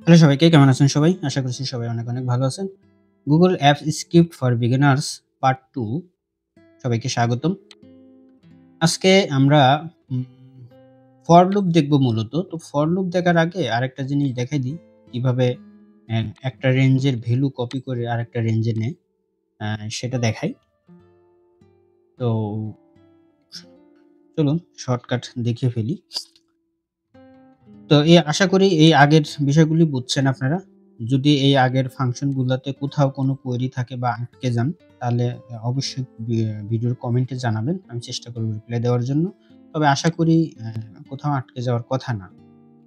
Hello সবাইকে, কেমন আছেন সবাই? আশা করছি সবাই অনেক, অনেক ভালো আছেন। Google Apps Script for Beginners part 2 সবাইকে স্বাগতম। আজকে আমরা উম ফর লুপ দেখব মূলত। তো ফর লুপ দেখার আগে আরেকটা জিনিস দেখাই দিই, কিভাবে একটা রেঞ্জের ভ্যালু কপি করে আরেকটা রেঞ্জে নেয়, সেটা দেখাই। তো চলুন শর্টকাট দেখিয়ে ফেলি। তো আশা করি এই আগের বিষয়গুলি বুঝছেন আপনারা। যদি এই আগের ফাংশনগুলাতে কোথাও কোনো কোয়েরি থাকে বা আটকে যান, তাহলে অবশ্যই ভিডিওর কমেন্টে জানাবেন। আমি চেষ্টা করব রিপ্লাই দেওয়ার জন্য। তবে আশা করি কোথাও আটকে যাওয়ার কথা না।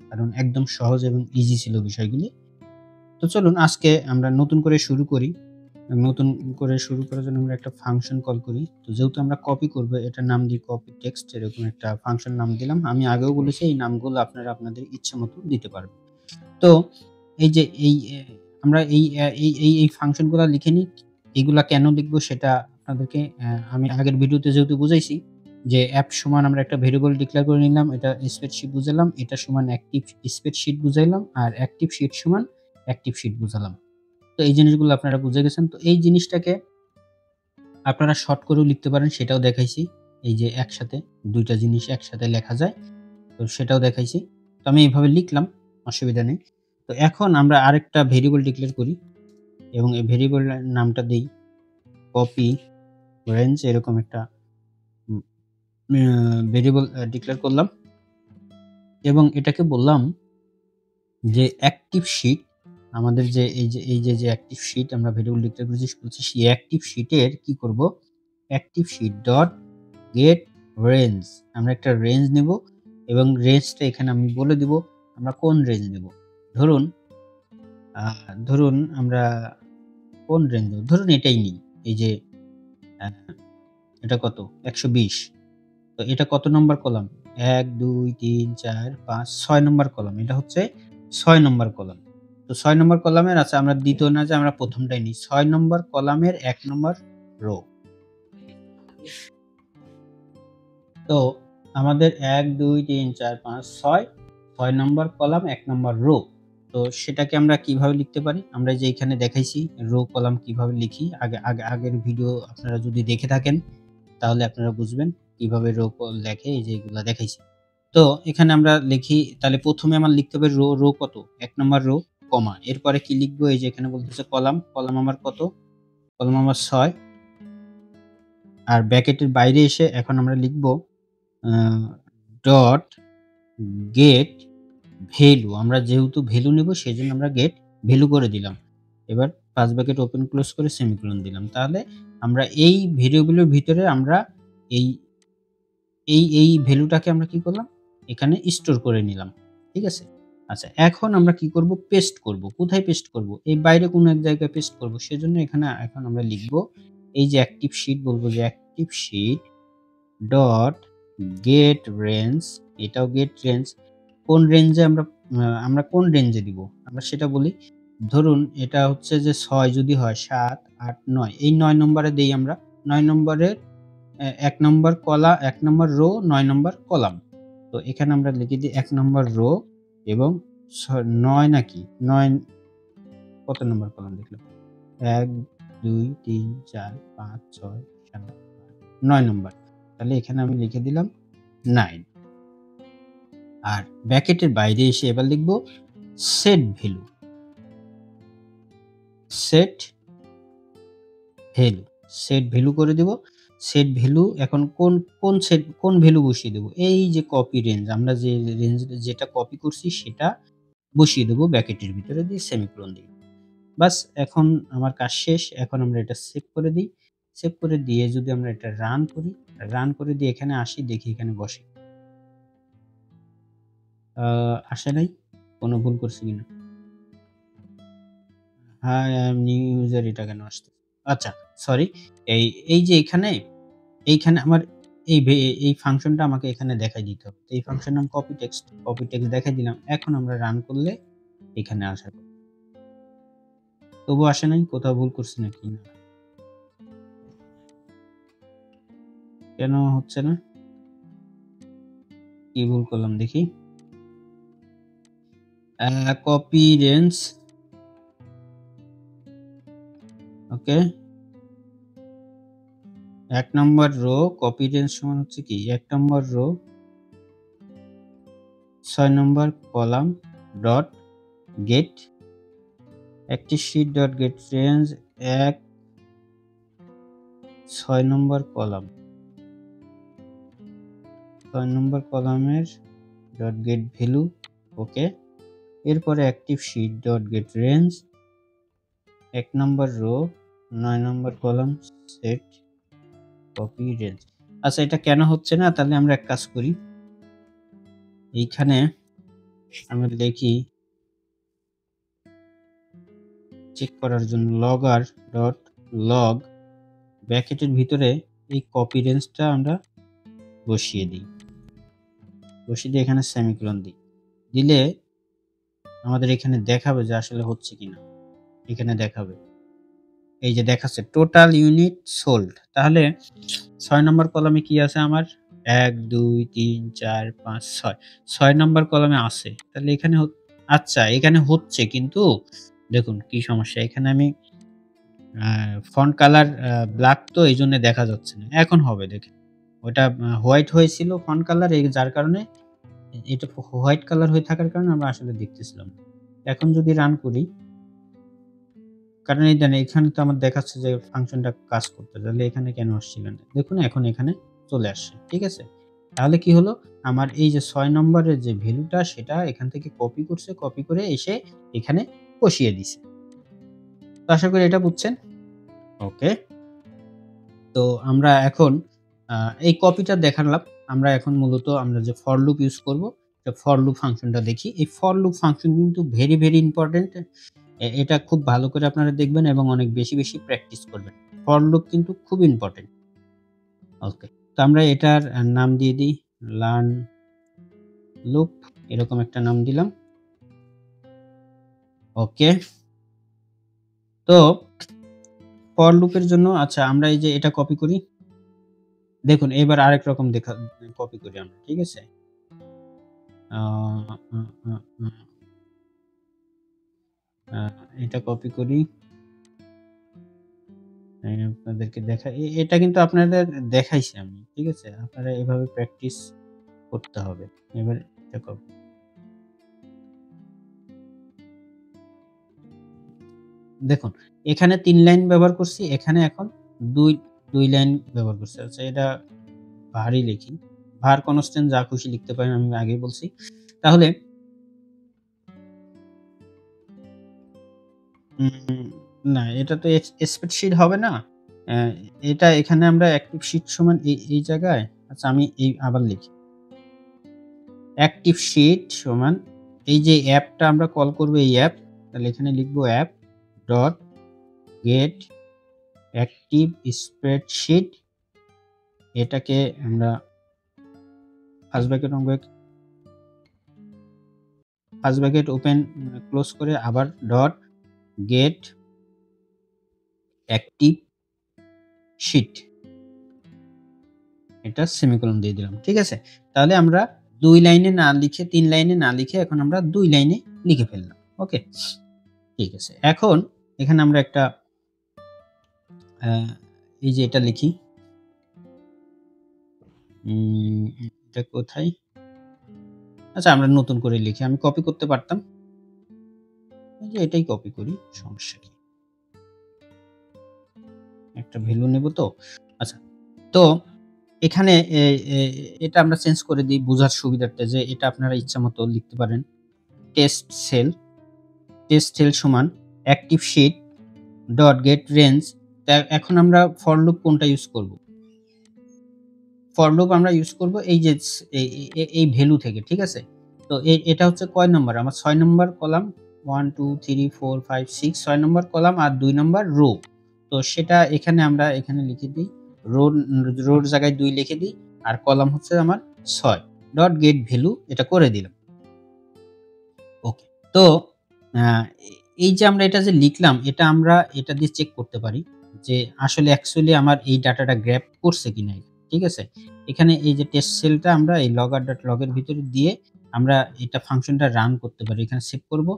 কারণ একদম সহজ এবং ইজি ছিল বিষয়গুলি। তো চলুন আজকে আমরা নতুন করে শুরু করি। নতুন করে শুরু করার জন্য আমরা একটা ফাংশন কল করি। তো যেহেতু আমরা কপি করব, এটার নাম দিই কপি টেক্সট, এরকম একটা ফাংশন নাম দিলাম। আমি আগেও বলেছি এই নামগুলো আপনারা আপনাদের ইচ্ছেমতো দিতে পারবেন। তো এই যে আমরা এই ফাংশনগুলা লিখে নিই। এগুলা কেন লিখবো সেটা আপনাদেরকে আমি আগের ভিডিওতে যেহেতু বুঝাইছি যে অ্যাপ সমান আমরা একটা ভেরিয়েবল ডিক্লেয়ার করে নিলাম। এটা স্প্রেডশিট বুঝালাম। এটা সমান অ্যাক্টিভ স্প্রেডশিট বুঝাইলাম। আর অ্যাক্টিভ শিট সমান অ্যাক্টিভ শিট বুঝালাম। তো এই জিনিসগুলো আপনারা বুঝে গেছেন। তো এই জিনিসটাকে আপনারা শর্ট করেও লিখতে পারেন, সেটাও দেখাইছি। এই যে একসাথে ২ টা জিনিস একসাথে লেখা যায়। তো সেটাও দেখাইছি। তো আমি এইভাবে লিখলাম, অসুবিধা নেই। তো এখন আমরা আরেকটা ভেরিয়েবল ডিক্লেয়ার করি এবং এই ভেরিয়েবলের নামটা দেই কপি রেঞ্জ, এরকম একটা উম ভেরিয়েবল ডিক্লেয়ার করলাম এবং এটাকে বললাম যে অ্যাক্টিভ শিট। আমাদের যে এই যে অ্যাক্টিভ শিট আমরা ভেরিয়েবল ডিক্লেয়ার করেছি, সেই অ্যাক্টিভ শিটের কি করব? Active sheet dot get range. আমরা একটা রেঞ্জ নেব এবং রেঞ্জটা এখানে আমি বলে দিব আমরা কোন রেঞ্জ নেব। ধরুন আ ধরুন আমরা কোন রেঞ্জ নেব? ধরুন এটাই নিই। এই যে আ এটা কত? ১২০। তো এটা কত নম্বর কলাম? ১, ২, ৩, ৪, ৫, ৬ নম্বর কলাম। এটা হচ্ছে ৬ নম্বর কলাম। তো ৬ নম্বর কলামের আচ্ছা আমরা ২য় না যে আমরা ১ম টাই নিই। ৬ নম্বর কলামের ১ নম্বর রো। তো আমাদের ১, ২, ৩, ৪, ৫, ৬, ৬ নম্বর কলাম ১ নম্বর রো। তো সেটাকে আমরা কিভাবে লিখতে পারি? আমরা যে এখানে দেখাইছি রো কলাম কিভাবে লিখি। আগের ভিডিও আপনারা যদি দেখে থাকেন তাহলে আপনারা বুঝবেন কিভাবে রো লেখে, এই যে এগুলা দেখাইছি। তো এখানে আমরা লিখি, তাহলে ১ম এ আমার লিখতে হবে রো কত? ১ নম্বর রো, কমা। এরপরে কি লিখবো? এই যে এখানে বলতেছে কলাম আমার কত? কলাম আমার ৬। আর ব্র্যাকেটের বাইরে এসে এখন আমরা লিখবো আ ডট গেট ভ্যালু। আমরা যেহেতু ভ্যালু নিব সেজন্য আমরা গেট ভ্যালু করে দিলাম। এবার ৫ ব্র্যাকেট ওপেন ক্লোজ করে সেমিকোলন দিলাম। তাহলে আমরা এই ভেরিয়েবলের ভিতরে আমরা এই এই ভ্যালুটাকে আমরা কি করলাম? এখানে স্টোর করে নিলাম। ঠিক আছে? আচ্ছা, এখন আমরা কি করব? পেস্ট করব। কোথায় পেস্ট করব? এই বাইরে কোনো এক জায়গায় পেস্ট করব। সেজন্য এখানে এখন আমরা লিখব এই যে অ্যাক্টিভ শিট, বলব যে active sheet dot get range. এটাও গেট রেঞ্জ। কোন রেঞ্জে আমরা কোন রেঞ্জে দিব? আমরা সেটা বলি। ধরুন এটা হচ্ছে যে ৬ যদি হয়, ৭, ৮, ৯, এই ৯ নম্বরে দেই আমরা। ৯ নম্বরের ১ নম্বর ১ নম্বর রো, ৯ নম্বর কলাম। তো এখানে আমরা লিখে দিই ১ নম্বর রো এবং ৯ নাকি? ৯ কত নম্বর কলাম লিখলাম? ১, ২, ৩, ৪, ৫, ৬, ৭, ৮, ৯ নম্বর। তাহলে এখানে আমি লিখে দিলাম ৯। আর ব্র্যাকেটের বাইরে এসে এবার লিখব set value. Set value, set value করে দিব। সেট ভ্যালু এখন কোন ভ্যালু বসিয়ে দেব? এই যে কপি রেঞ্জ, আমরা যে রেঞ্জ যেটা কপি করছি সেটা বসিয়ে দেব ব্র্যাকেটের ভিতরে দিয়ে সেমিকোলন দিয়ে। বাস, এখন আমার কাজ শেষ। এখন আমরা এটা সেভ করে দিই। সেভ করে দিয়ে যদি আমরা এটা রান করে দিয়ে এখানে আসি, দেখি এখানে বসে। আসে নাই? কোনো ভুল করছি কিনা? Hi, I am new user, এটা কেন আসতেছে? আচ্ছা, সরি। এই যে এইখানে আমার এই ফাংশনটা আমাকে এখানে দেখাই দিতে হবে। তো এই ফাংশন নাম কপি টেক্সট। কপি টেক্সট দেখাই দিলাম। এখন আমরা রান করলে এখানে আসার কথা। তবুও আসে নাই? কোথাও ভুল করছি নাকি? না। কেন হচ্ছে না? কি ভুল করলাম দেখি? কপি রেঞ্জ, ওকে, ১ নম্বর রো কপি রেঞ্জ সমান হচ্ছে কি ১ নম্বর রো ৬ নম্বর কলাম ডট গেট একটি শীট ডট গেট রেঞ্জ ১ ৬ নম্বর কলাম ৬ নম্বর কলামের ডট গেট ভ্যালু, ওকে। এরপরে active sheet dot get range ১ নম্বর রো ৯ নম্বর কলাম সেট কপি রেঞ্জ। আচ্ছা, এটা কেন হচ্ছে না? তাহলে আমরা এক কাজ করি, এইখানে আমরা লিখি চেক করার জন্য লগআর ডট লগ ব্র্যাকেটের ভিতরে এই কপি রেঞ্জটা আমরা বসিয়ে দিই, বসিয়ে দিয়ে এখানে সেমিকোলন দিই, দিলে আমাদের এখানে দেখাবে যে আসলে হচ্ছে কিনা। এখানে দেখাবে, এই যে দেখাচ্ছে টোটাল ইউনিট সোল্ড। তাহলে ৬ নম্বর কলামে কি আছে আমার ১ ২ ৩ ৪ ৫ ৬ ৬ নম্বর কলামে আছে। তাহলে এখানে আচ্ছা, এখানে হচ্ছে, কিন্তু দেখুন কি সমস্যা, এখানে আমি ফন্ট কালার ব্ল্যাক, তো এই জন্য দেখা যাচ্ছে না। এখন হবে, দেখেন ওটা হোয়াইট হয়েছিল ফন্ট কালার, যার কারণে এটা হোয়াইট কালার হয়ে থাকার কারণে আমরা আসলে দেখতেছিলাম। এখন যদি রান করি, কারণ এই দেন এখানে তো আমার দেখাচ্ছে যে ফাংশনটা কাজ করতে, তাহলে এখানে কেন আসছিল না? দেখুন এখন এখানে চলে আসছে, ঠিক আছে? তাহলে কি হলো, আমার এই যে ৬ নম্বরের যে ভ্যালুটা সেটা এখান থেকে কপি করছে, কপি করে এসে এখানে বসিয়ে দিছে। তো আশা করি এটা বুঝছেন। ওকে। তো আমরা এখন এই কপিটা দেখালাম। আমরা এখন মূলত আমরা যে ফর লুপ ইউজ করব, ফর লুপ ফাংশনটা দেখি। এই ফর লুপ ফাংশন কিন্তু ভেরি, ভেরি ইম্পোর্টেন্ট। এটা খুব ভালো করে আপনারা দেখবেন এবং অনেক বেশি, বেশি প্র্যাকটিস করবেন। ফর লুপ কিন্তু খুব ইম্পোর্টেন্ট। ওকে। তো আমরা এটার নাম দিয়ে দিই লার্ন লুপ, এরকম একটা নাম দিলাম। ওকে। তো ফর লুপের জন্য আচ্ছা আমরা এই যে এটা কপি করি। দেখুন এবার আরেক রকম কপি করি আমরা, ঠিক আছে? আ আ আ আ আ এটা কপি করি। আপনাদেরকে এটা কিন্তু আপনাদের দেখাইছি আমি, ঠিক আছে? আপনারা এভাবে প্র্যাকটিস করতে হবে। এবার এটা দেখুন এখানে ৩ লাইন ব্যবহার করছি, এখানে এখন ২ লাইন ব্যবহার করছি। আচ্ছা, এটা ভারই লিখি। var কনস্ট্যান্ট যা খুশি লিখতে পারেন, আমি আগেই বলছি। তাহলে না, এটা তো স্প্রেডশিট হবে না। অ্যা এটা এখানে আমরা অ্যাক্টিভ শীট সমান এই জায়গায়, আচ্ছা আমি এই আবার লিখি। অ্যাক্টিভ শীট সমান এই যে অ্যাপটা আমরা কল করব, এই অ্যাপ, তাহলে এখানে লিখব app dot gate active spreadsheet. এটাকে আমরা ফার্স্ট ব্র্যাকেট ওপেন ক্লোজ করে আবার ডট গেট অ্যাক্টিভ শীট, এটা সেমিকোলন দিয়ে দিলাম, ঠিক আছে? তাহলে আমরা ২ লাইনে না লিখে ৩ লাইনে না লিখে এখন আমরা ২ লাইনে লিখে ফেললাম। ওকে, ঠিক আছে। এখন এখানে আমরা একটা এই যে এটা লিখি। এটা কোথায়? আচ্ছা, আমরা নতুন করে লিখি। আমি কপি করতে পারতাম। এই যে এটাই কপি করি, সমস্যা কি? একটা ভ্যালু নেব তো। আচ্ছা, তো এখানে এটা আমরা চেঞ্জ করে দিই বুঝার সুবিধার্থে, যে এটা আপনারা ইচ্ছামত লিখতে পারেন। টেস্ট সেল সমান active sheet dot get range. এখন আমরা ফর লুপ কোনটা ইউজ করব? ফর লুপ আমরা ইউজ করব এই যে এই ভ্যালু থেকে, ঠিক আছে? তো এটা হচ্ছে কয় নাম্বার? আমার ৬ নম্বর কলাম ১ ২ ৩ ৪ ৫ ৬ ৬ নম্বর কলাম আর ২ নম্বর রো। তো সেটা এখানে আমরা এখানে লিখে দিই। রোর জায়গায় ২ লিখে দিই। আর কলাম হচ্ছে আমার ৬ ডট গেট ভ্যালু, এটা করে দিলাম। ওকে। তো আ এই যে আমরা এটা যে লিখলাম, এটা আমরা এটা দিয়ে চেক করতে পারি যে আসলে অ্যাকচুয়ালি আমার এই ডাটাটা গ্র্যাব করছে কিনা। ঠিক আছে? এখানে এই যে টেস্ট সেলটা আমরা এই logger.log এর ভিতরে দিয়ে আমরা এটা ফাংশনটা রান করতে পারি। এখানে সেভ করব।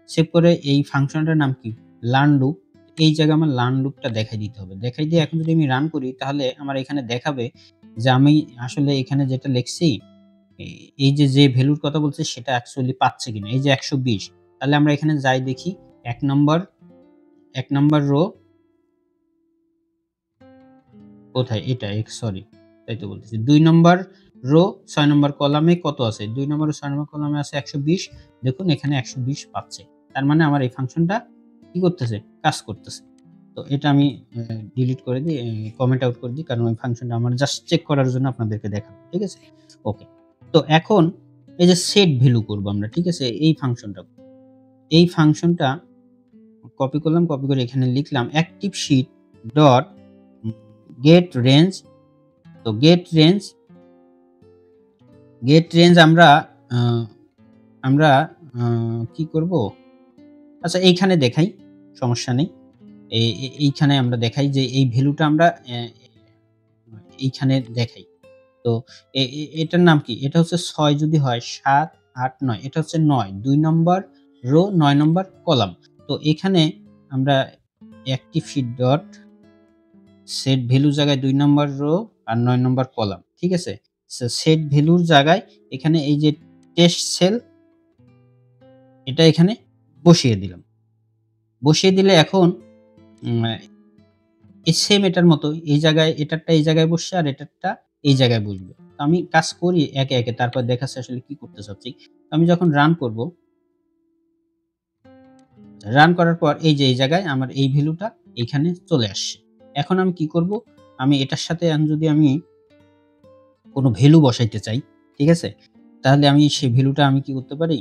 সেভ করে এই ফাংশনটার নাম কি? Learn loop. এই জায়গায় আমার লার্ন লুপটা দেখাই দিতে হবে। দেখাই দিয়ে এখন যদি আমি রান করি তাহলে আমার এখানে দেখাবে যে আমি আসলে এখানে যেটা লিখছি এই যে ভ্যালুর কথা বলছে সেটা অ্যাকচুয়ালি পাচ্ছে কিনা। এই যে ১২০ তাহলে আমরা এখানে যাই দেখি ১ নাম্বার রো কোথায়? এটা সরি তাই তো বলতেছি। ২ নাম্বার রো ৬ নাম্বার কলামে কত আছে? ২ নাম্বার ও ৬ নাম্বার কলামে আছে ১২০। দেখুন এখানে ১২০ পাচ্ছে। তার মানে আমার এই ফাংশনটা কি করতেছে? কাজ করতেছে। তো এটা আমি ডিলিট করে দিই, কমেন্ট আউট করে দিই। কারণ ওই ফাংশনটা আমার জাস্ট চেক করার জন্য আপনাদেরকে দেখাবো। ঠিক আছে? ওকে। তো এখন এই যে সেট ভ্যালু করব আমরা। ঠিক আছে? এই ফাংশনটা। এই ফাংশনটা কপি করলাম, কপি করে এখানে লিখলাম active sheet dot get range. তো গেট রেঞ্জ আ আমরা কি করব? আচ্ছা এইখানে দেখাই, সমস্যা নেই। এইখানে আমরা দেখাই যে এই ভ্যালুটা আমরা এইখানে দেখাই। তো এটার নাম কি? এটা হচ্ছে ৬ যদি হয় ৭, ৮, ৯ এটা হচ্ছে ৯ ২ নম্বর রো ৯ নম্বর কলাম। তো এখানে আমরা active sheet dot set value জায়গায় ২ নম্বর রো আর ৯ নম্বর কলাম। ঠিক আছে? সেট ভ্যালুর জায়গায় এখানে এই যে টেস্ট সেল এটা এখানে বসিয়ে দিলাম। বসিয়ে দিলে এখন উম এই সেম এটার মতো এই জায়গায় এটারটা এই জায়গায় বসছে আর এটারটা এই জায়গায় বসবে। তো আমি কাজ করি একে, একে তারপর দেখাচ্ছি আসলে কি করতে চাচ্ছি। তো আমি যখন রান করব, রান করার পর এই যে এই জায়গায় আমার এই ভ্যালুটা এইখানে চলে আসছে। এখন আমি কি করব? আমি এটার সাথে যদি আমি কোনো ভ্যালু বসাইতে চাই, ঠিক আছে? তাহলে আমি সেই ভ্যালুটা আমি কি করতে পারি?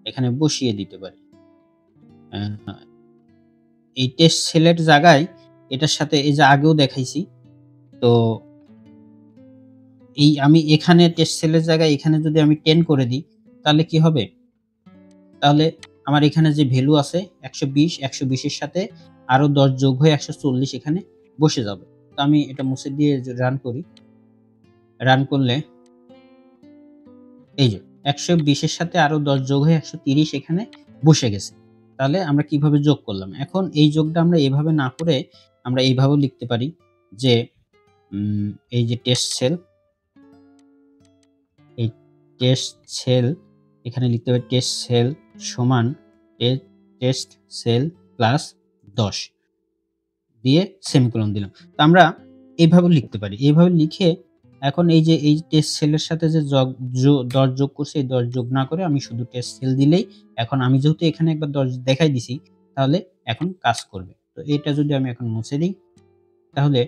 এখানে বসিয়ে দিতে পারি। অ্যা এই টেস্ট সেলের জায়গায় এটার সাথে এই যে আগেও দেখাইছি। তো এই আমি এখানে টেস্ট সেলের জায়গায় এখানে যদি আমি 10 করে দিই, তাহলে কি হবে? তাহলে আমার এখানে যে ভ্যালু আছে ১২০, ১২০ এর সাথে আরো ১০ যোগ হয়ে ১৪০ এখানে বসে যাবে। তো আমি এটা মুছে দিয়ে রান করি। রান করলে এই যে ১২০ এর সাথে আরো ১০ যোগ হয়ে ১৩০ এখানে বসে গেছে। তাহলে আমরা কিভাবে যোগ করলাম? এখন এই যোগটা আমরা এভাবে না করে আমরা এইভাবেও লিখতে পারি যে এই যে এই টেস্ট সেল এখানে লিখতে হবে টেস্ট সেল সমান টেস্ট সেল প্লাস ১০ দিয়ে সেমিকোলন দিলাম। তো আমরা এভাবেও লিখতে পারি। এভাবে লিখে এখন এই যে এই টেস্ট সেলের সাথে যে ১০ যোগ করছি, এই ১০ যোগ না করে আমি শুধু টেস্ট সেল দিলেই এখন আমি যেহেতু এখানে একবার ১০ দেখাই দিছি, তাহলে এখন কাজ করবে। তো এটা যদি আমি এখন মুছে দিই, তাহলে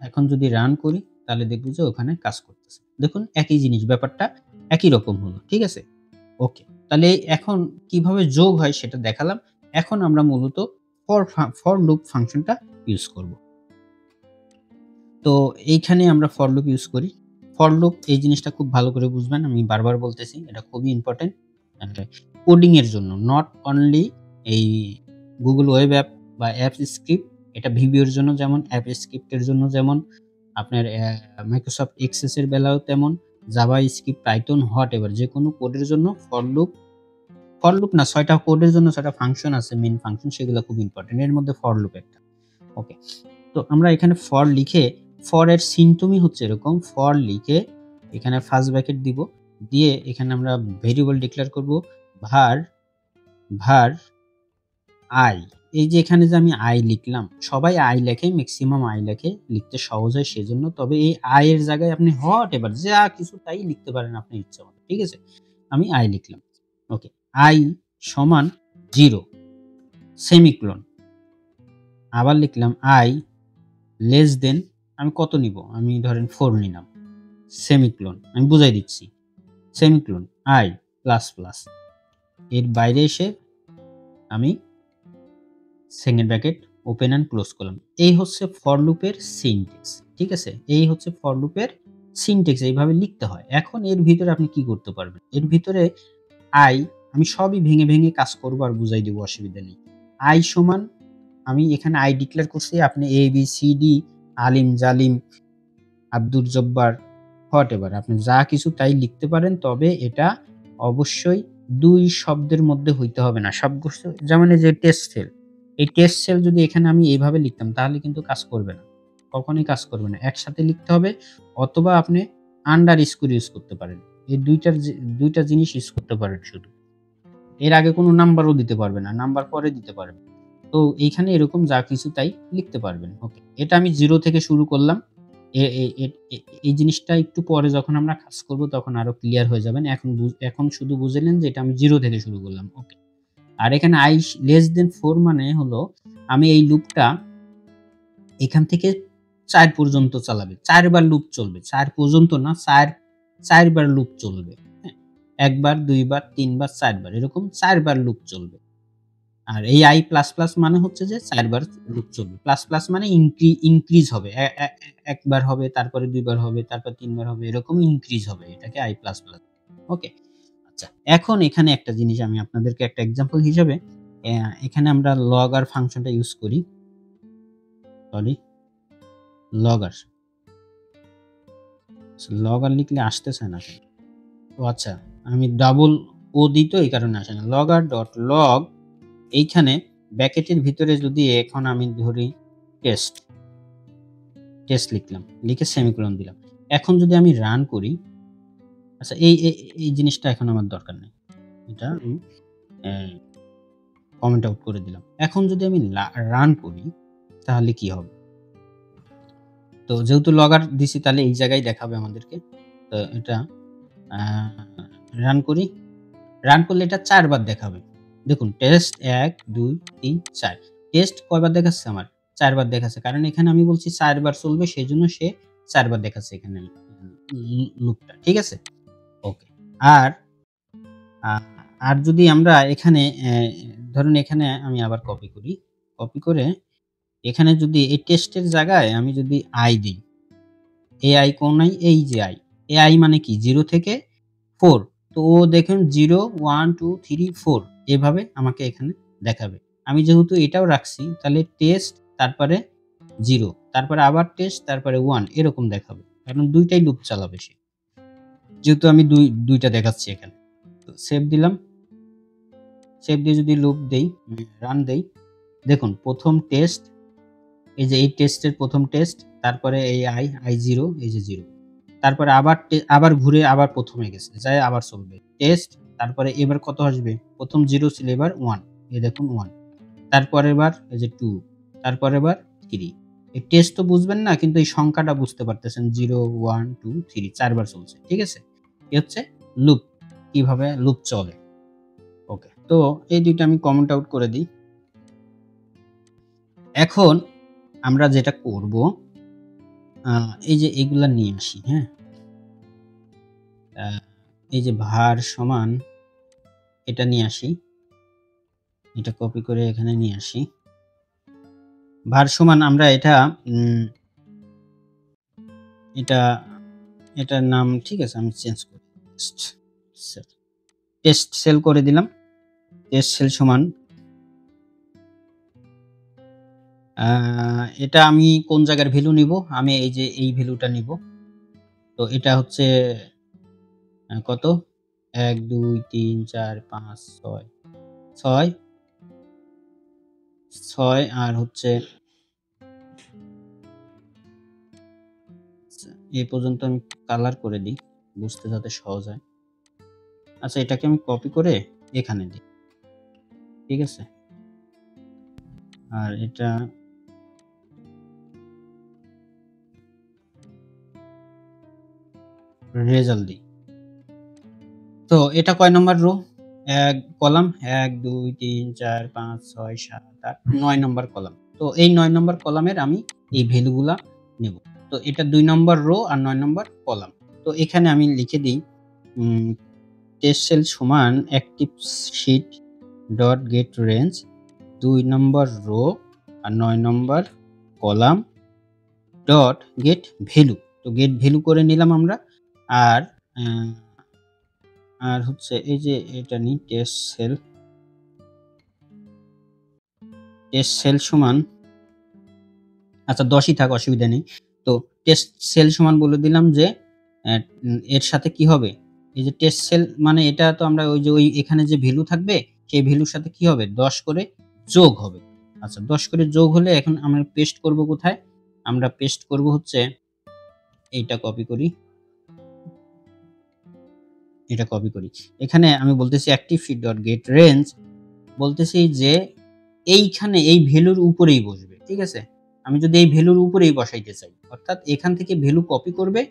এখন যদি রান করি তাহলে দেখব যে ওখানে কাজ করতেছে। দেখুন একই জিনিস ব্যাপারটা একই রকম হলো। ঠিক আছে? ওকে। তাহলে এখন কিভাবে যোগ হয় সেটা দেখালাম। এখন আমরা মূলত ফর লুপ ফাংশনটা ইউজ করব। তো এইখানে আমরা ফর লুপ ইউজ করি। ফর লুপ এই জিনিসটা খুব ভালো করে বুঝবেন। আমি বারবার বলতেছি এটা খুবই ইম্পোর্টেন্ট। কোডিং এর জন্য নট অনলি এই Google ওয়েব অ্যাপ বা অ্যাপস স্ক্রিপ্ট এটা ভিভিও এর জন্য যেমন অ্যাপ স্ক্রিপ্ট এর জন্য যেমন আপনার Microsoft Access এর বেলায়ও তেমন জাভাস্ক্রিপ্ট, পাইথন হোয়াটএভার যেকোনো কোডের জন্য ফর লুপ না ৬ টা কোডের জন্য ৬ টা ফাংশন আছে মেইন ফাংশন সেগুলো খুব ইম্পোর্টেন্ট। এর মধ্যে ফর লুপ একটা। ওকে। তো আমরা এখানে ফর লিখে ফর এর সিম্পটমই হচ্ছে এরকম। ফর লিখে এখানে ফার্স্ট ব্র্যাকেট দিব। দিয়ে এখানে আমরা ভেরিয়েবল ডিক্লেয়ার করব var var i এই যে এখানে যে আমি i লিখলাম, সবাই i লেখে, মেক্সিমাম i লেখে, লিখতে সহজ হয় সেজন্য। তবে এই i এর জায়গায় আপনি হোয়াটএভার যা কিছু তাই লিখতে পারেন আপনার ইচ্ছামত। ঠিক আছে? আমি i লিখলাম। ওকে। i সমান 0 সেমিকোলন। আবার লিখলাম i লেস দেন আমি কত নিব? আমি ধরেন 4 নিলাম। সেমিকোলন আমি বুঝাই দিচ্ছি। সেমিকোলন i প্লাস, প্লাস এর বাইরে এসে আমি second bracket open and close করলাম। এই হচ্ছে ফর লুপের সিনট্যাক্স। ঠিক আছে? এই হচ্ছে ফর লুপের সিনট্যাক্স এইভাবে লিখতে হয়। এখন এর ভিতরে আপনি কি করতে পারবেন? এর ভিতরে i আমি সবই ভেঙে, ভেঙে কাজ করব আর বুঝাই দিব অসুবিধা নেই। i সমান আমি এখানে i ডিক্লেয়ার করছি আপনি a b c d আলিম, জালিম, আব্দুল জব্বার হোয়াটএভার আপনি যা কিছু তাই লিখতে পারেন। তবে এটা অবশ্যই ২ শব্দের মধ্যে হইতে হবে না। সবগুলো যেমন এই যে টেস্ট সেল। এই টেস্ট সেল যদি এখানে আমি এভাবে লিখতাম তাহলে কিন্তু কাজ করবে না। কখনোই কাজ করবে না। একসাথে লিখতে হবে অথবা আপনি আন্ডারস্কোর ইউজ করতে পারেন। এই ২ টা জিনিস ইউজ করতে পারেন শুধু। এর আগে কোনো নাম্বারও দিতে পারবে না। নাম্বার পরে দিতে পারবেন। তো এইখানে এরকম যা কিছু তাই লিখতে পারবেন। ওকে। এটা আমি 0 থেকে শুরু করলাম। এ এ এ এ এই জিনিসটা একটু পরে যখন আমরা কাজ করব তখন আরো ক্লিয়ার হয়ে যাবেন। এখন শুধু বুঝে নেন যে এটা আমি 0 থেকে শুরু করলাম। ওকে। আর এখানে less than 4 মানে হলো আমি এই লুপটা এখান থেকে ৪ পর্যন্ত চালাবে। ৪ বার লুপ চলবে। ৪ পর্যন্ত না ৪ বার লুপ চলবে। হ্যাঁ? ১ বার, ২ বার, ৩ বার, ৪ বার। এরকম ৪ বার লুপ চলবে। আর এই i++ মানে হচ্ছে যে ৪ বার লুপ চলবে। প্লাস মানে ইনক্রিজ হবে। ১ বার হবে, তারপরে ২ বার হবে, তারপর ৩ বার হবে। এরকম ইনক্রিজ হবে। এটাকে i++। ওকে? আচ্ছা। এখন এখানে একটা জিনিস আমি আপনাদেরকে একটা এক্সাম্পল হিসেবে এখানে আমরা লগর ফাংশনটা ইউজ করি। সরি, লগর। লগর লিখলে আসতেছে না কেন? ও আচ্ছা, আমি ডাবল ও দিই তো এই কারণে আসে না। লগর.লগ এইখানে ব্র্যাকেটের ভিতরে যদি এখন আমি ধরি টেস্ট লিখলাম। লিখে সেমিকোলন দিলাম। এখন যদি আমি রান করি, আচ্ছা এই জিনিসটা এখন আমার দরকার নেই। এটা আমি কমেন্ট আউট করে দিলাম। এখন যদি আমি রান করি তাহলে কি হবে? তো যেহেতু লগর দিছি তাহলে এই জায়গায় দেখাবে আমাদেরকে। তো এটা আ রান করি। রান করলে এটা ৪ বার দেখাবে। দেখুন টেস্ট ১, ২, ৩, ৪। টেস্ট কয়বার দেখাচ্ছে আমার? ৪ বার দেখাচ্ছে। কারণ এখানে আমি বলছি ৪ বার চলবে সেজন্য সে ৪ বার দেখাচ্ছে এখানে লুপটা। ঠিক আছে? ওকে। আর আ আর যদি আমরা এখানে ধরুন এখানে আমি আবার কপি করি। কপি করে এখানে যদি এই টেস্টের জায়গায় আমি যদি i দিই, AI কোন i? এই যে i। AI মানে কি? 0 থেকে 4। তো ও দেখুন 0, 1, 2, 3, 4 এভাবে আমাকে এখানে দেখাবে। আমি যেহেতু এটাও রাখছি তাহলে টেস্ট তারপরে 0 তারপরে আবার টেস্ট তারপরে 1 এরকম দেখাবে। কারণ ২ টাই লুপ চালাবে সে। যেহেতু আমি ২ টা দেখাচ্ছি এখানে। তো সেভ দিলাম। সেভ দিয়ে যদি লুপ দেই, রান দেই, দেখুন ১ম টেস্ট, এই যে এই টেস্টের ১ম টেস্ট, তারপরে এই i0 এই যে 0। তারপরে আবার ঘুরে আবার ১ম এ গেছে। যায় আবার চলবে। টেস্ট তারপরে এবার কত আসবে? ১ম 0 ছিল এবার 1 এই দেখুন 1। তারপরের বার এই যে 2 তারপরের বার 3। এই টেস্ট তো বুঝবেন না কিন্তু এই সংখ্যাটা বুঝতে পারতেছেন 0, 1, 2, 3 ৪ বার চলছে। ঠিক আছে? এ হচ্ছে লুপ। কিভাবে লুপ চলে। ওকে। তো এই ২ টা আমি কমেন্ট আউট করে দিই। এখন আমরা যেটা করব এই যে এগুলা নিয়ে আসি, হ্যাঁ? আ এই যে var সমান এটা নিয়ে আসি। এটা কপি করে এখানে নিয়ে আসি। var সমান আমরা এটা এটা এটার নাম ঠিক আছে আমি চেঞ্জ করি। সেল টেস্ট সেল করে দিলাম। টেস্ট সেল সমান আ এটা আমি কোন জায়গার ভ্যালু নিবো? আমি এই যে এই ভ্যালুটা নিবো। তো এটা হচ্ছে কত? ১, ২, ৩, ৪, ৫, ৬, ৬ আর হচ্ছে এই পর্যন্ত আমি কালার করে দিই। বুঝতে যাতে সহজ হয়। আচ্ছা এটাকে আমি কপি করে এখানে দিই। ঠিক আছে? আর এটা রেজাল্ট দিই। তো এটা কয় number rho? Column ১, ২, ৩, ৪, ৫, ৬, ৭, ৮, ৯ number column. তো এই ৯ নাম্বার কলামের আমি এই ভ্যালু গুলা নেব। তো এটা ২ নাম্বার রো আর ৯ নাম্বার কলাম। তো এখানে আমি লিখে দিই উম টেস্ট সেল সমান active sheet dot get range ২ number row আর ৯ number column dot get value. তো গেট ভ্যালু করে নিলাম আমরা। আর আ আর হচ্ছে এই যে এটা নিই টেস্ট সেল সমান আচ্ছা ১০ ই থাক অসুবিধা নেই। তো টেস্ট সেল সমান বলে দিলাম যে এর সাথে কি হবে? এই যে টেস্ট সেল মানে এটা তো আমরা ওই যে এখানে যে ভ্যালু থাকবে সেই ভ্যালুর সাথে কি হবে 10 করে যোগ হবে। আচ্ছা 10 করে যোগ হলে এখন আমরা পেস্ট করব কোথায়? আমরা পেস্ট করব হচ্ছে এইটা কপি করি, এটা কপি করি। এখানে আমি বলতেছি active.getRange বলতেছি যে এইখানে এই ভ্যালুর উপরেই বসবে। ঠিক আছে? আমি যদি এই ভ্যালুর উপরেই বসাইতে চাই, অর্থাৎ এখান থেকে ভ্যালু কপি করবে,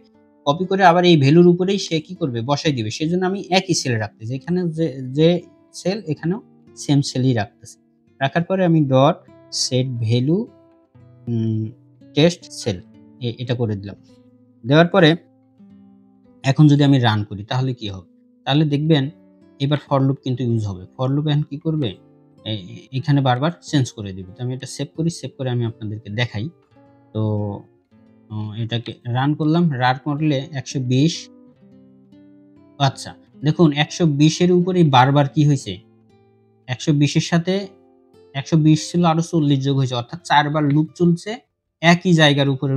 কপি করে আবার এই ভ্যালুর উপরেই সে কি করবে বসাই দিবে। সেজন্য আমি একই সেল রাখতেছি। এখানে যে সেল এখানেও সেম সেলই রাখতেছি। রাখার পরে আমি dot set value test cell এটা করে দিলাম। দেওয়ার পরে এখন যদি আমি রান করি তাহলে কি হবে? তাহলে দেখবেন এবার ফর লুপ কিন্তু ইউজ হবে। ফর লুপ এখন কি করবে? এখানে বারবার চেঞ্জ করে দিবে। তো আমি এটা সেভ করি, সেভ করে আমি আপনাদেরকে দেখাই। তো এটাকে রান করলাম। রান করলে ১২০ আচ্ছা দেখুন ১২০ এর উপরেই বারবার কি হইছে? ১২০ এর সাথে ১২০ ছিল আরো ৪০ যোগ হয়েছে। অর্থাৎ ৪ বার লুপ চলছে। একই জায়গার উপরে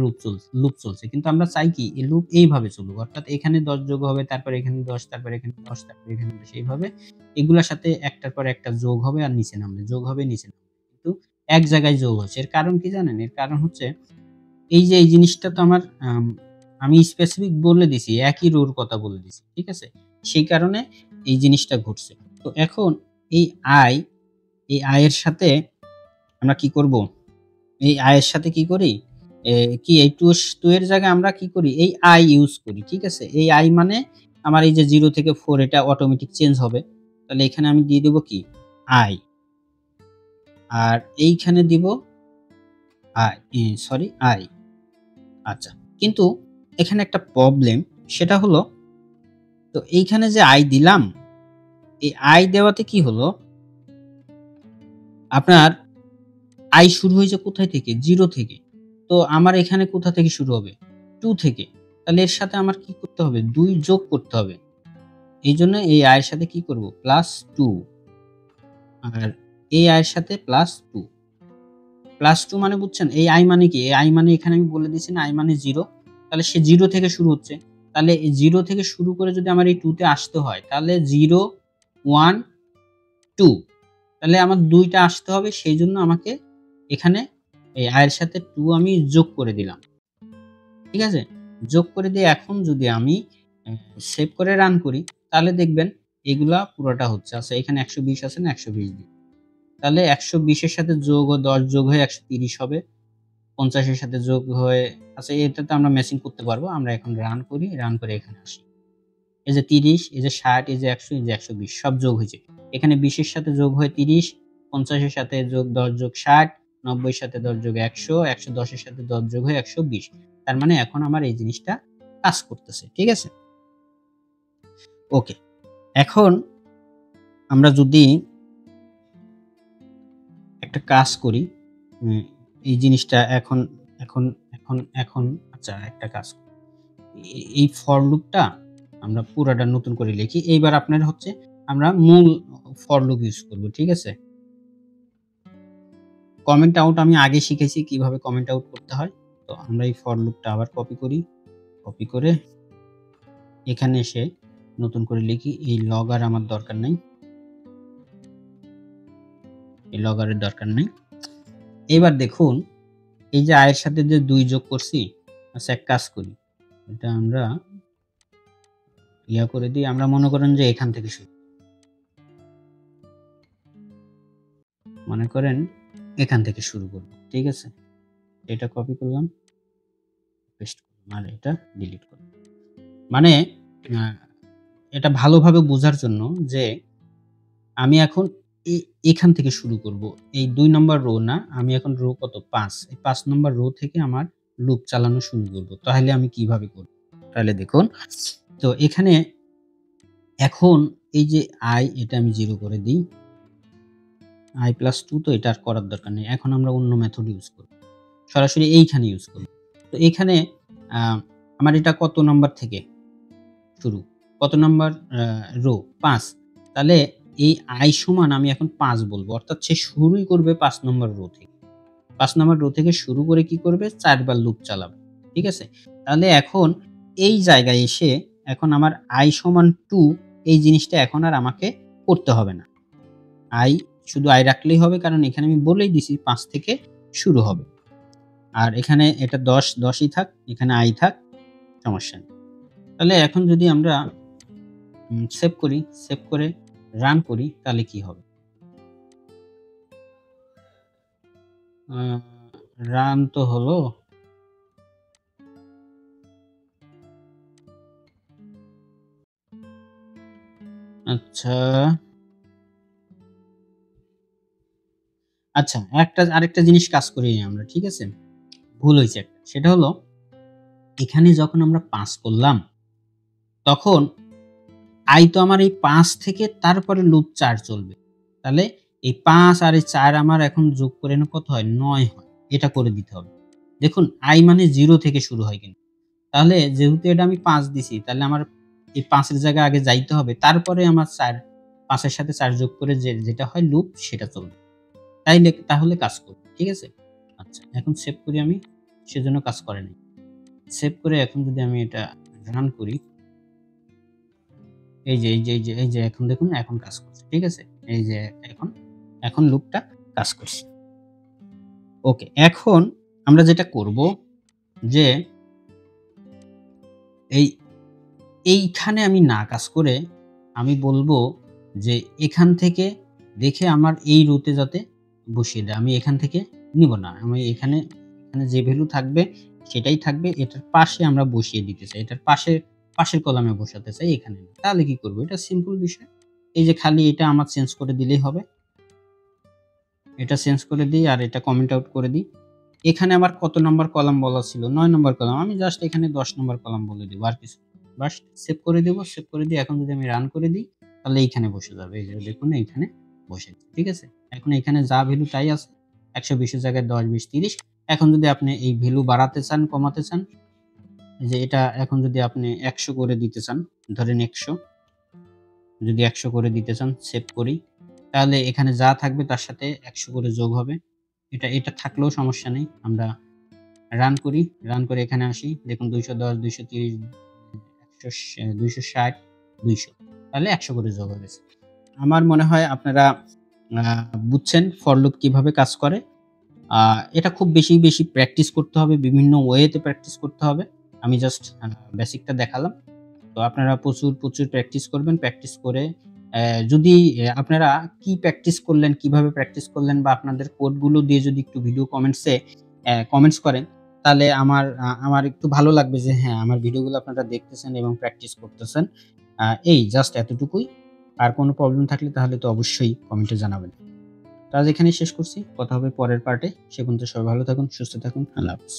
লুপ চলছে। কিন্তু আমরা চাই কি এই লুপ এইভাবে চলুক। অর্থাৎ এখানে ১০ যোগ হবে, তারপর এখানে ১০, তারপর এখানে ১০, তারপর এখানে ১০ এইভাবে এগুলার সাথে একটার পর একটা যোগ হবে আর নিচে নামবে, যোগ হবে নিচে নামবে। কিন্তু এক জায়গায় যোগ হচ্ছে। এর কারণ কি জানেন? এর কারণ হচ্ছে এই যে এই জিনিসটা তো আমার আমি স্পেসিফিক বলে দিছি, একই রোর কথা বলে দিছি। ঠিক আছে? সেই কারণে এই জিনিসটা ঘটছে। তো এখন এই i এই i এর সাথে আমরা কি করব? এই i এর সাথে কি করি? কি এই 2 এর জায়গায় আমরা কি করি? এই i ইউজ করি। ঠিক আছে? এই i মানে আমার এই যে 0 থেকে 4 এটা অটোমেটিক চেঞ্জ হবে। তাহলে এখানে আমি দিয়ে দেব কি? i আর এইখানে দিব i। আচ্ছা। কিন্তু এখানে একটা প্রবলেম সেটা হলো তো এইখানে যে i দিলাম, এই i দেওয়াতে কি হলো? আপনার i শুরু হয়েছে কোথায় থেকে? 0 থেকে। তো আমার এখানে কোথা থেকে শুরু হবে? 2 থেকে। তাহলে এর সাথে আমার কি করতে হবে? 2 যোগ করতে হবে। এইজন্য এই i এর সাথে কি করব? +2 আর এই i এর সাথে +2 +2 মানে বুঝছেন? এই i মানে কি? এই i মানে এখানে আমি বলে দিয়েছি না i মানে 0 তাহলে সে 0 থেকে শুরু হচ্ছে। তাহলে এই 0 থেকে শুরু করে যদি আমার এই 2 তে আসতে হয় তাহলে 0, 1, 2 তাহলে আমার 2 টা আসতে হবে। সেইজন্য আমাকে এখানে এই i এর সাথে 2 আমি যোগ করে দিলাম। ঠিক আছে? যোগ করে দিয়ে এখন যদি আমি সেভ করে রান করি তাহলে দেখবেন এগুলা পুরোটা হচ্ছে। আচ্ছা এখানে ১২০ আছে না? ১২০ দিই। তাহলে ১২০ এর সাথে যোগ ও ১০ যোগ হয়ে ১৩০ হবে। ৫০ এর সাথে যোগ হয়ে আচ্ছা এটাতে আমরা ম্যাচিং করতে পারবো। আমরা এখন রান করি, রান করে এখানে আসি। এই যে ৩০, এই যে ৬০, এই যে ১০০, এই যে ১২০ সব যোগ হয়েছে। এখানে ২০ এর সাথে যোগ হয়ে ৩০, ৫০ এর সাথে যোগ ১০ যোগ ৬০, ৯০ এর সাথে ১০ যোগ ১০০, ১১০ এর সাথে ১০ যোগ হয়ে ১২০। তার মানে এখন আমার এই জিনিসটা কাজ করতেছে। ঠিক আছে? ওকে। এখন আমরা যদি একটা কাজ করি, উম এই জিনিসটা এখন এখন এখন এখন আচ্ছা একটা কাজ করি। এই ফর লুপটা আমরা পুরাটা নতুন করে লিখি। এইবার আপনার হচ্ছে আমরা মূল ফর লুপ ইউজ করব। ঠিক আছে? কমেন্ট আউট আমি আগে শিখেছি কিভাবে কমেন্ট আউট করতে হয়। তো আমরা এই ফর লুপটা আবার কপি করি। কপি করে এখানে এসে নতুন করে লিখি। এই লগআর আমার দরকার নাই। এই লগআরের দরকার নাই। এবার দেখুন এই যে i এর সাথে যে ২ যোগ করছি, আচ্ছা এক কাজ করি। এটা আমরা করে দিই। আমরা মনে করেন যে এখান থেকে শুরু। মনে করেন এখান থেকে শুরু করব। ঠিক আছে? এটা কপি করলাম, পেস্ট করলাম আর এটা ডিলিট করলাম। মানে আ এটা ভালোভাবে বোঝার জন্য যে আমি এখন এ এখান থেকে শুরু করব। এই ২ নাম্বার রো না, আমি এখন রো কত? ৫ এই ৫ নাম্বার রো থেকে আমার লুপ চালানো শুরু করব। তাহলে আমি কিভাবে করব? তাহলে দেখুন, তো এখানে এখন এই যে i এটা আমি 0 করে দিই। i+2 তো এটা আর করার দরকার নেই। এখন আমরা অন্য মেথড ইউজ করব। সরাসরি এইখানে ইউজ করব। তো এইখানে আ আমার এটা কত নাম্বার থেকে শুরু? কত নাম্বার রো? ৫ তাহলে এই i সমান আমি এখন ৫ বলব। অর্থাৎ সে শুরুই করবে ৫ নম্বর রো থেকে। ৫ নম্বর রো থেকে শুরু করে কি করবে? ৪ বার লুপ চালাবে। ঠিক আছে? তাহলে এখন এই জায়গায় এসে এখন আমার i সমান 2 এই জিনিসটা এখন আর আমাকে করতে হবে না। i শুধু i রাখলেই হবে, কারণ এখানে আমি বলেই দিছি 5 থেকে শুরু হবে। আর এখানে এটা 10, 10ই থাক, এখানে i থাক, সমস্যা নেই। তাহলে এখন যদি আমরা সেভ করি, সেভ করে রান করি তাহলে কি হবে? রান তো হলো। আচ্ছা, আচ্ছা আরেকটা জিনিস কাজ করি আমরা, ঠিক আছে? ভুল হইছে একটা। সেটা হলো এখানে যখন আমরা 5 করলাম, তখন i তো আমার এই 5 থেকে তারপরে লুপ 4 চলবে। তাহলে এই 5 আর এই 4 আমার এখন যোগ করে কত হয়? 9 হয়। এটা করে দিতে হবে। দেখুন i মানে 0 থেকে শুরু হয় কিন্তু। তাহলে যেহেতু এটা আমি 5 দিছি, তাহলে আমার এই 5 এর জায়গায় আগে যাইতে হবে। তারপরে আমার 5 এর সাথে 4 যোগ করে যেটা হয় লুপ সেটা চলবে। তাহলে কাজ করবে। ঠিক আছে? আচ্ছা, এখন সেভ করি আমি। সেজন্য কাজ করে নাই। সেভ করে এখন যদি আমি এটা রান করি, এই যে এখন দেখুন এখন কাজ করছে। ঠিক আছে? এই যে এখন লুপটা কাজ করছে। ওকে, এখন আমরা যেটা করব যে এই এইখানে আমি না কাজ করে আমি বলবো যে এখান থেকে দেখে আমার এই রোতে যাতে বসিয়ে দেয়। আমি এখান থেকে নিব না। আমি এখানে যে ভ্যালু থাকবে সেটাই থাকবে। এটার পাশে আমরা বসিয়ে দিতে চাই। এটার পাশের কলামে বসাতে চাই, এখানে না। তাহলে কি করব? এটা সিম্পল বিষয়। এই যে খালি এটা আমার চেঞ্জ করে দিলেই হবে। এটা চেঞ্জ করে দিই আর এটা কমেন্ট আউট করে দিই। এখানে আমার কত নাম্বার কলাম বলা ছিল? ৯ নাম্বার কলাম। আমি জাস্ট এখানে ১০ নাম্বার কলাম বলে দিব, আর কিছু না। বাস সেভ করে দেব। সেভ করে দিয়ে এখন যদি আমি রান করে দিই, তাহলে এইখানে বসে যাবে। এই যে দেখুন এইখানে বসে গেছে। ঠিক আছে? এখন এখানে যা ভ্যালু তাই আছে। ১২০ এর জায়গায় ১০, ২০, ৩০। এখন যদি আপনি এই ভ্যালু বাড়াতে চান, কমাতে চান, এই যে এটা এখন যদি আপনি ১০০ করে দিতে চান, ধরেন ১০০, যদি ১০০ করে দিতে চান, সেভ করি। তাহলে এখানে যা থাকবে তার সাথে ১০০ করে যোগ হবে। এটা থাকলেও সমস্যা নেই। আমরা রান করি। রান করে এখানে আসি। দেখুন ২১০, ২৩০, ২৬০, ২০০। তাহলে ১০০ করে যোগ হয়ে গেছে। আমার মনে হয় আপনারা আ বুঝছেন ফর লুপ কিভাবে কাজ করে। আ এটা খুব বেশি প্র্যাকটিস করতে হবে। বিভিন্ন ওয়েতে প্র্যাকটিস করতে হবে। আমি জাস্ট বেসিকটা দেখালাম। তো আপনারা প্রচুর প্র্যাকটিস করবেন। প্র্যাকটিস করে যদি আপনারা কি প্র্যাকটিস করলেন, কিভাবে প্র্যাকটিস করলেন বা আপনাদের কোডগুলো দিয়ে যদি একটু ভিডিও কমেন্টস করেন, তাহলে আমার একটু ভালো লাগবে যে হ্যাঁ, আমার ভিডিওগুলো আপনারা দেখতেছেন এবং প্র্যাকটিস করতেছেন। এই জাস্ট এতটুকুই। আর কোনো প্রবলেম থাকলে তাহলে তো অবশ্যই কমেন্টে জানাবেন। তো আজ এখানেই শেষ করছি। কথা হবে পরের পার্টে। সে পর্যন্ত সবাই ভালো থাকুন, সুস্থ থাকুন। আল্লাহ হাফেজ।